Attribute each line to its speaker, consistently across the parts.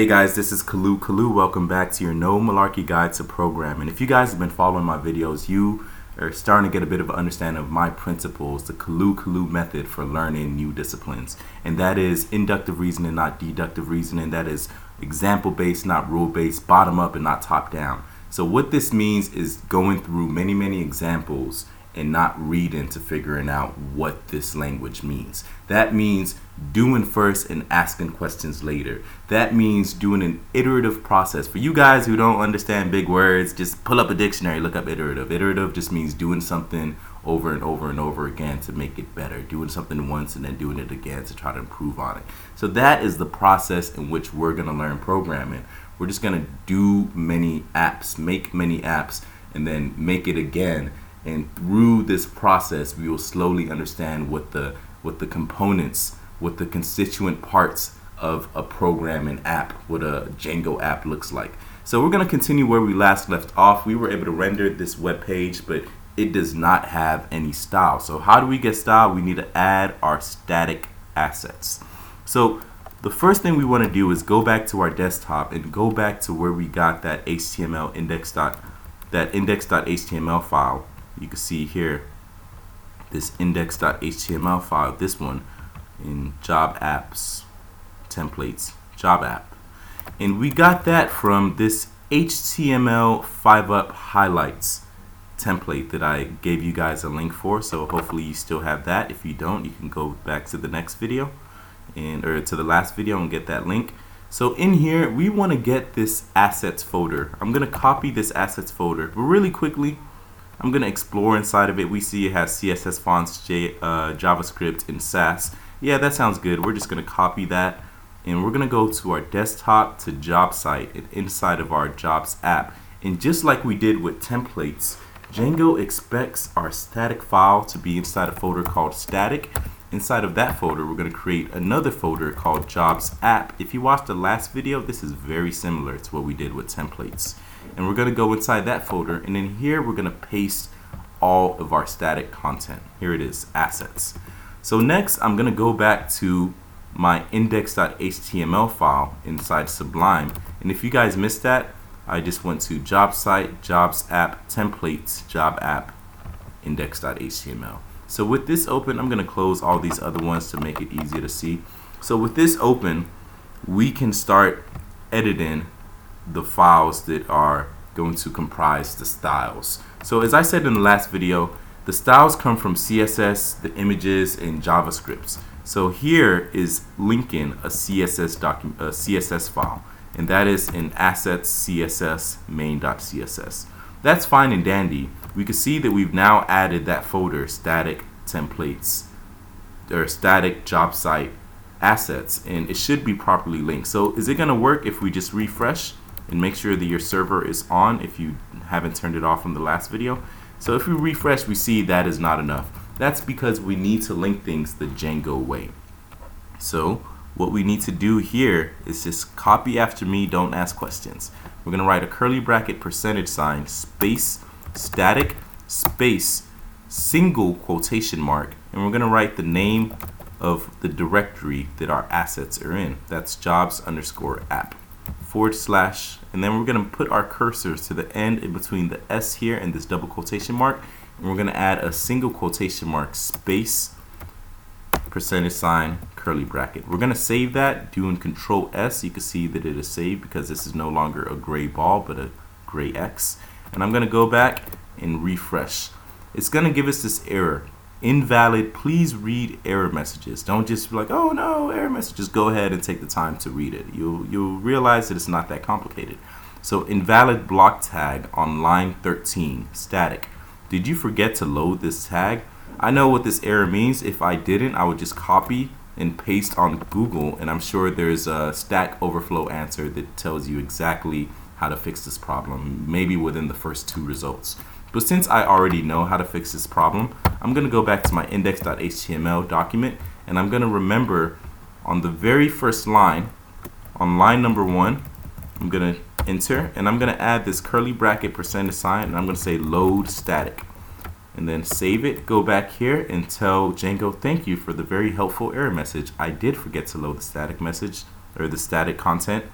Speaker 1: Hey guys, this is Kalu. Welcome back to your No Malarkey Guide to Programming. If you guys have been following my videos, you are starting to get a bit of an understanding of my principles, the Kalu method for learning new disciplines. And that is inductive reasoning, not deductive reasoning. That is example-based, not rule-based, bottom-up and not top-down. So what this means is going through many examples and not reading to figuring out what this language means. That means doing first and asking questions later. That means doing an iterative process. For you guys who don't understand big words, just pull up a dictionary, look up iterative. Iterative just means doing something over and over again to make it better. Doing something once and then doing it again to try to improve on it. So that is the process in which we're going to learn programming. We're just going to do many apps, make many apps, and then make it again. And through this process, we will slowly understand what the components, what the constituent parts of a programming app, what a Django app looks like. So we're going to continue where we last left off. We were able to render this web page, but it does not have any style. So how do we get style? We need to add our static assets. So the first thing we want to do is go back to our desktop and go back to where we got that HTML index.html file. You can see here this index.html file, this one in job apps, templates, job app. And we got that from this HTML 5-up highlights template that I gave you guys a link for. So hopefully you still have that. If you don't, you can go back to the next video or to the last video and get that link. So in here, we want to get this assets folder. I'm going to copy this assets folder, but really quickly, I'm going to explore inside of it. We see it has CSS fonts, JavaScript, and Sass. Yeah, that sounds good. We're just going to copy that, and we're going to go to our desktop to job site and inside of our jobs app. And just like we did with templates, Django expects our static file to be inside a folder called static. Inside of that folder, we're going to create another folder called jobs app. If you watched the last video, this is very similar to what we did with templates. And we're going to go inside that folder, and in here we're going to paste all of our static content. Here it is, assets. So next I'm going to go back to my index.html file inside Sublime, and if you guys missed that, I just went to job site, jobs app, templates, job app, index.html. So with this open, I'm going to close all these other ones to make it easier to see. So with this open, we can start editing the files that are going to comprise the styles. So as I said in the last video, the styles come from CSS, the images, and JavaScript. So here is linking a CSS file, and that is in assets CSS main.css. That's fine and dandy. We can see that we've now added that folder, static templates or static job site assets, and it should be properly linked. So is it going to work if we just refresh and make sure that your server is on if you haven't turned it off from the last video? So if we refresh, we see that is not enough. That's because we need to link things the Django way. So what we need to do here is just copy after me, don't ask questions. We're going to write a curly bracket %, space, static, space, single quotation mark, and we're going to write the name of the directory that our assets are in. That's jobs_app. /, and then we're going to put our cursors to the end in between the S here and this double quotation mark, and we're going to add a single quotation mark, space, %, curly bracket. We're going to save that doing Control S. You can see that it is saved because this is no longer a gray ball but a gray X. And I'm going to go back and refresh. It's going to give us this error, invalid. Please read error messages. Don't just be like, oh no, error messages. Go ahead and take the time to read it. You'll realize that it's not that complicated. So invalid block tag on line 13, static. Did you forget to load this tag? I know what this error means. If I didn't, I would just copy and paste on Google, and I'm sure there's a Stack Overflow answer that tells you exactly how to fix this problem, maybe within the first 2 results. But since I already know how to fix this problem, I'm going to go back to my index.html document, and I'm going to remember on the very first line, on line number 1, I'm going to enter, and I'm going to add this curly bracket %, and I'm going to say load static. And then save it, go back here and tell Django, thank you for the very helpful error message. I did forget to load the static message or the static content.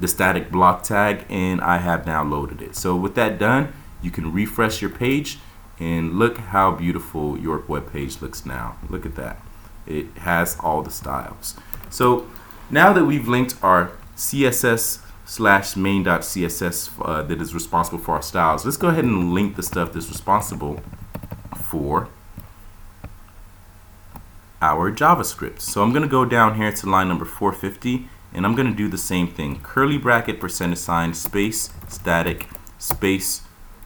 Speaker 1: the static block tag, and I have now loaded it. So with that done, you can refresh your page, and look how beautiful your web page looks now. Look at that. It has all the styles. So now that we've linked our CSS/main.css that is responsible for our styles, let's go ahead and link the stuff that's responsible for our JavaScript. So I'm going to go down here to line number 450, and I'm going to do the same thing. Curly bracket, %, space, static, space,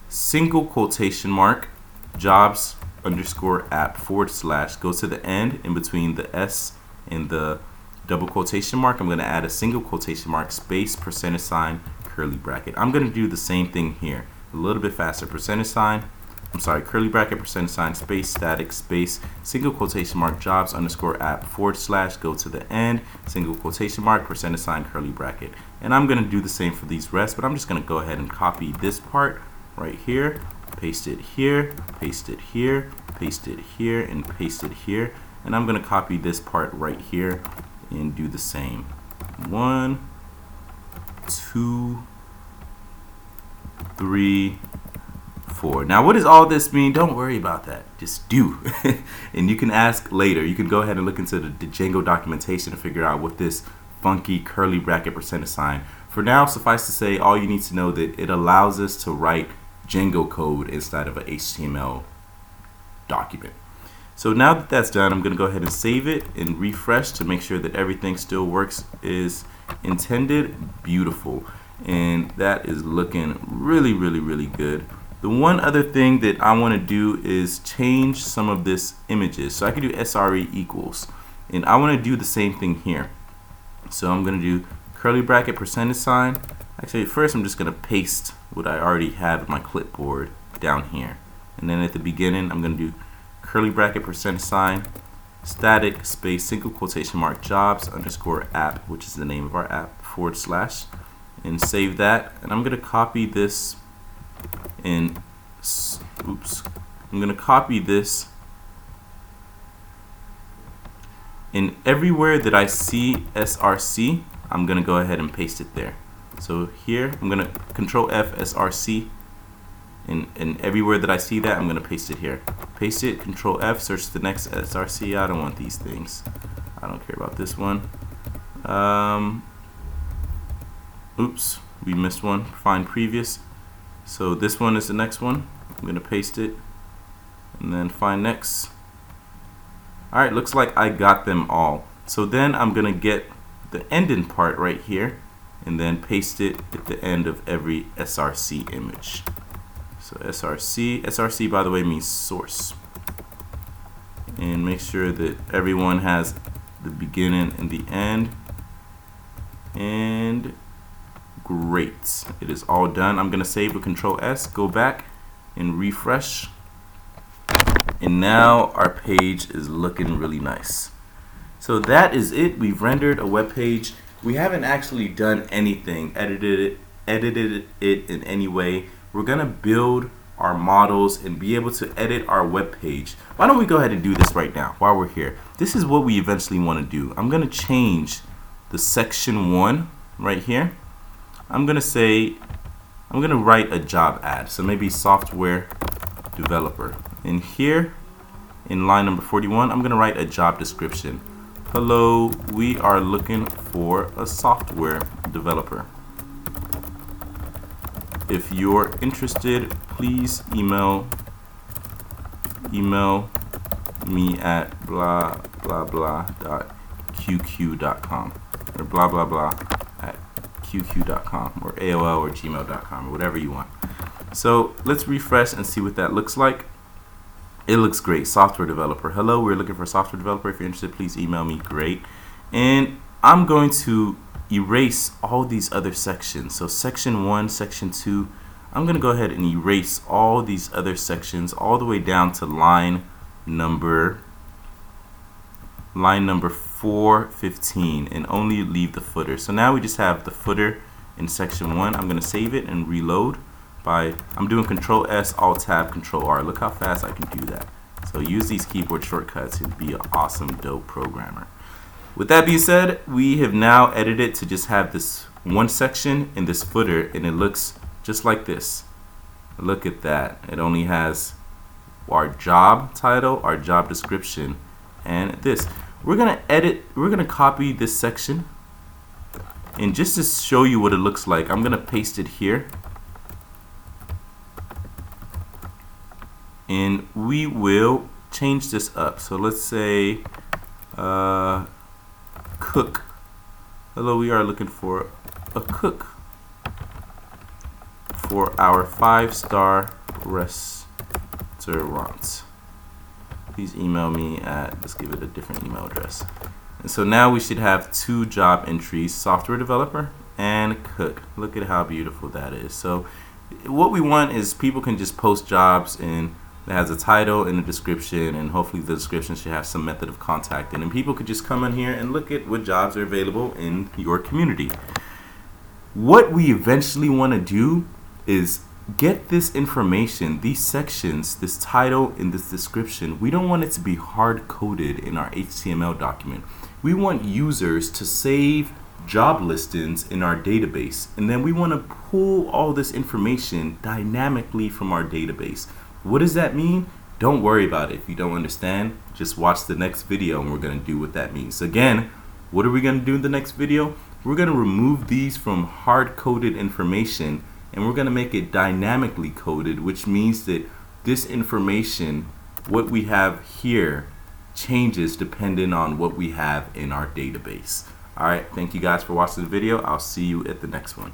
Speaker 1: single quotation mark, jobs underscore app / go to the end in between the S and the double quotation mark. I'm going to add a single quotation mark, space, %, curly bracket. I'm going to do the same thing here a little bit faster. Curly bracket, %, space, static, space, single quotation mark, jobs underscore app / go to the end, single quotation mark, %, curly bracket. And I'm going to do the same for these rest, but I'm just going to go ahead and copy this part right here, paste it here, paste it here, paste it here, and paste it here. And I'm going to copy this part right here and do the same. 1, 2, 3, 4. Now, what does all this mean? Don't worry about that. Just do. And you can ask later. You can go ahead and look into the Django documentation to figure out what this funky curly bracket %. For now, suffice to say, all you need to know that it allows us to write Django code inside of an HTML document. So now that that's done, I'm going to go ahead and save it and refresh to make sure that everything still works as intended. Beautiful. And that is looking really, really, really good. The one other thing that I want to do is change some of this images. So I can do SRE equals, and I want to do the same thing here. So I'm going to do curly bracket %. Actually, first I'm just going to paste what I already have in my clipboard down here. And then at the beginning, I'm going to do curly bracket %, static, space, single quotation mark, jobs underscore app, which is the name of our app, / and save that. And I'm going to copy this and I'm going to copy this, and everywhere that I see src, I'm going to go ahead and paste it there. So here I'm going to Control F src, and everywhere that I see that, I'm going to paste it here. Paste it, Control F, search the next src. I don't want these things. I don't care about this one. Oops, we missed one. Find previous. So this one is the next one. I'm going to paste it and then find next. Alright, looks like I got them all. So then I'm going to get the ending part right here and then paste it at the end of every src image. So src by the way means source. And make sure that everyone has the beginning and the end. And great, it is all done. I'm going to save with Control S, go back and refresh. And now our page is looking really nice. So that is it. We've rendered a web page. We haven't actually done anything, edited it in any way. We're going to build our models and be able to edit our web page. Why don't we go ahead and do this right now while we're here? This is what we eventually want to do. I'm going to change the section 1 right here. I'm going to write a job ad. So maybe software developer. And here in line number 41, I'm going to write a job description. Hello, we are looking for a software developer. If you're interested, please email me at blah blah blah .qq.com or blah blah blah at qq.com or AOL or gmail.com or whatever you want. So let's refresh and see what that looks like. It looks great. Software developer. Hello, we're looking for a software developer. If you're interested, please email me. Great. And I'm going to erase all these other sections. So section 1, section 2, I'm going to go ahead and erase all these other sections all the way down to line number 415 and only leave the footer. So now we just have the footer in section 1. I'm going to save it and reload. I'm doing Control S, Alt Tab, Control R. Look how fast I can do that. So use these keyboard shortcuts and be an awesome, dope programmer. With that being said, we have now edited to just have this one section in this footer and it looks just like this. Look at that. It only has our job title, our job description, and this. We're gonna copy this section, and just to show you what it looks like, I'm gonna paste it here, and we will change this up. So let's say cook. Hello, we are looking for a cook for our 5-star restaurant. Please email me at, let's give it a different email address. And so now we should have 2 job entries, software developer and cook. Look at how beautiful that is. So what we want is people can just post jobs and it has a title and a description, and hopefully the description should have some method of contact, and people could just come in here and look at what jobs are available in your community. What we eventually want to do is get this information, these sections, this title and this description. We don't want it to be hard-coded in our HTML document. We want users to save job listings in our database, and then we want to pull all this information dynamically from our database. What does that mean? Don't worry about it. If you don't understand, just watch the next video and we're going to do what that means. Again, what are we going to do in the next video? We're going to remove these from hard-coded information and we're going to make it dynamically coded, which means that this information, what we have here, changes depending on what we have in our database. All right, thank you guys for watching the video. I'll see you at the next one.